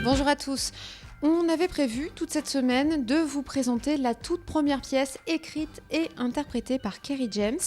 Bonjour à tous. On avait prévu toute cette semaine de vous présenter la toute première pièce écrite et interprétée par Kerry James.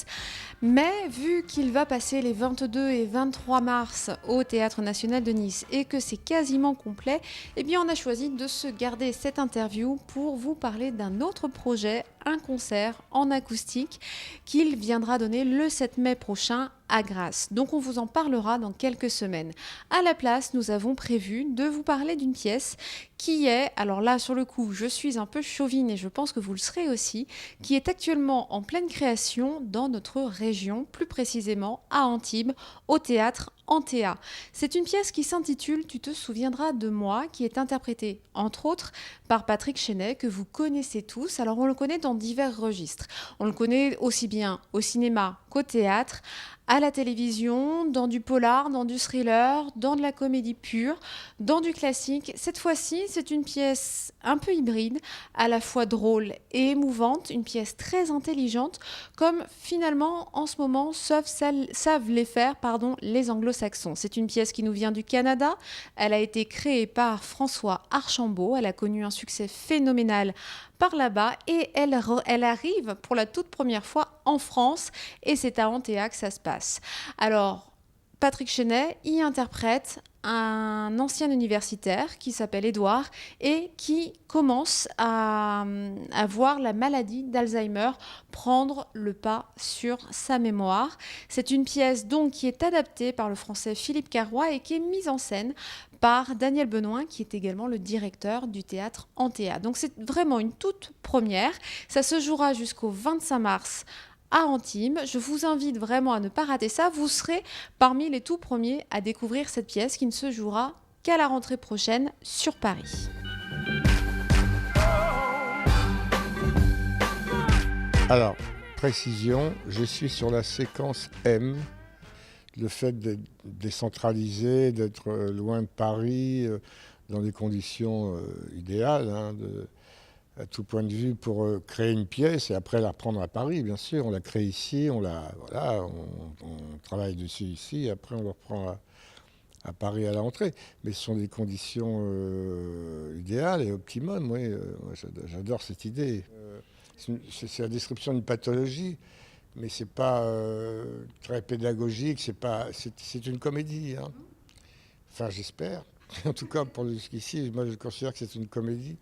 Mais vu qu'il va passer les 22 et 23 mars au Théâtre National de Nice et que c'est quasiment complet, eh bien on a choisi de se garder cette interview pour vous parler d'un autre projet, un concert en acoustique qu'il viendra donner le 7 mai prochain à Grasse. Donc on vous en parlera dans quelques semaines. À la place, nous avons prévu de vous parler d'une pièce qui est, alors là sur le coup, je suis un peu chauvine et je pense que vous le serez aussi, qui est actuellement en pleine création dans notre région, plus précisément à Antibes, au théâtre Antea. C'est une pièce qui s'intitule Tu te souviendras de moi, qui est interprétée entre autres par Patrick Chenet, que vous connaissez tous. Alors on le connaît dans divers registres. On le connaît aussi bien au cinéma qu'au théâtre, à la télévision, dans du polar, dans du thriller, dans de la comédie pure, dans du classique. Cette fois-ci, c'est une pièce un peu hybride, à la fois drôle et émouvante, une pièce très intelligente, comme finalement en ce moment savent les faire les anglo-saxons. C'est une pièce qui nous vient du Canada. Elle a été créée par François Archambault. Elle a connu un succès phénoménal par là-bas et elle arrive pour la toute première fois en France et c'est à Antea que ça se passe. Alors, Patrick Chenet y interprète un ancien universitaire qui s'appelle Édouard et qui commence à voir la maladie d'Alzheimer prendre le pas sur sa mémoire. C'est une pièce donc qui est adaptée par le français Philippe Carrois et qui est mise en scène par Daniel Benoît, qui est également le directeur du théâtre Antea. Donc c'est vraiment une toute première. Ça se jouera jusqu'au 25 mars à Antibes. Je vous invite vraiment à ne pas rater ça. Vous serez parmi les tout premiers à découvrir cette pièce qui ne se jouera qu'à la rentrée prochaine sur Paris. Alors, précision, je suis sur la séquence M. Le fait d'être décentralisé, d'être loin de Paris, dans des conditions idéales, à tout point de vue, pour créer une pièce et après la reprendre à Paris, bien sûr. On la crée ici, on travaille dessus ici, et après on le reprend à Paris à la rentrée. Mais ce sont des conditions idéales et optimum, oui. J'adore cette idée. C'est la description d'une pathologie, mais c'est pas très pédagogique, c'est une comédie. Hein. Enfin, j'espère. En tout cas, pour jusqu'ici, moi je considère que c'est une comédie.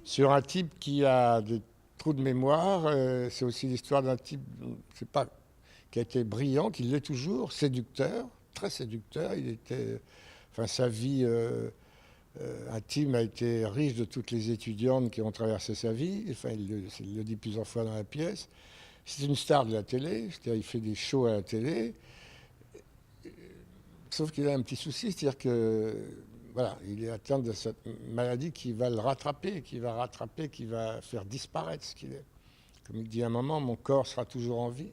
Sur un type qui a des trous de mémoire, c'est aussi l'histoire d'un type, qui a été brillant, qui l'est toujours, séducteur, très séducteur. Sa vie intime a été riche de toutes les étudiantes qui ont traversé sa vie. Enfin, il le dit plusieurs fois dans la pièce. C'est une star de la télé, c'est-à-dire il fait des shows à la télé. Sauf qu'il a un petit souci, c'est-à-dire que il est atteint de cette maladie qui va le rattraper, qui va faire disparaître ce qu'il est. Comme il dit à un moment, mon corps sera toujours en vie,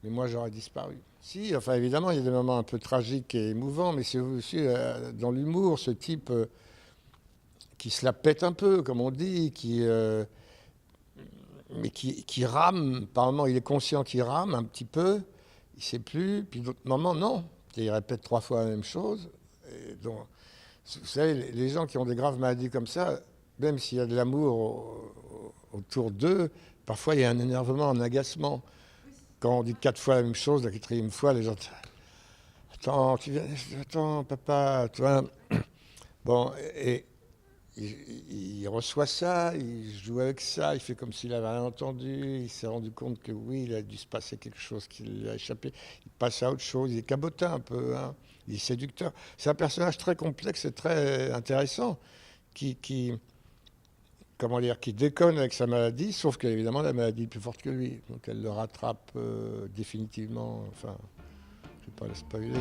mais moi j'aurai disparu. Si, enfin évidemment, il y a des moments un peu tragiques et émouvants, mais c'est aussi dans l'humour, ce type qui se la pète un peu, comme on dit, mais qui rame. Par moments, il est conscient qu'il rame un petit peu, il ne sait plus, puis d'autres moments, non. Il répète 3 fois la même chose. Et donc, vous savez, les gens qui ont des graves maladies comme ça, même s'il y a de l'amour autour d'eux, parfois il y a un énervement, un agacement. Quand on dit 4 fois la même chose, la 4e fois, les gens attends, papa, toi. Bon, et il reçoit ça, il joue avec ça, il fait comme s'il n'avait rien entendu, il s'est rendu compte que oui, il a dû se passer quelque chose qui lui a échappé. Il passe à autre chose, il est cabotin un peu, hein. Il est séducteur. C'est un personnage très complexe et très intéressant qui déconne avec sa maladie, sauf qu'évidemment la maladie est plus forte que lui. Donc elle le rattrape définitivement. Enfin, je ne vais pas le spoiler.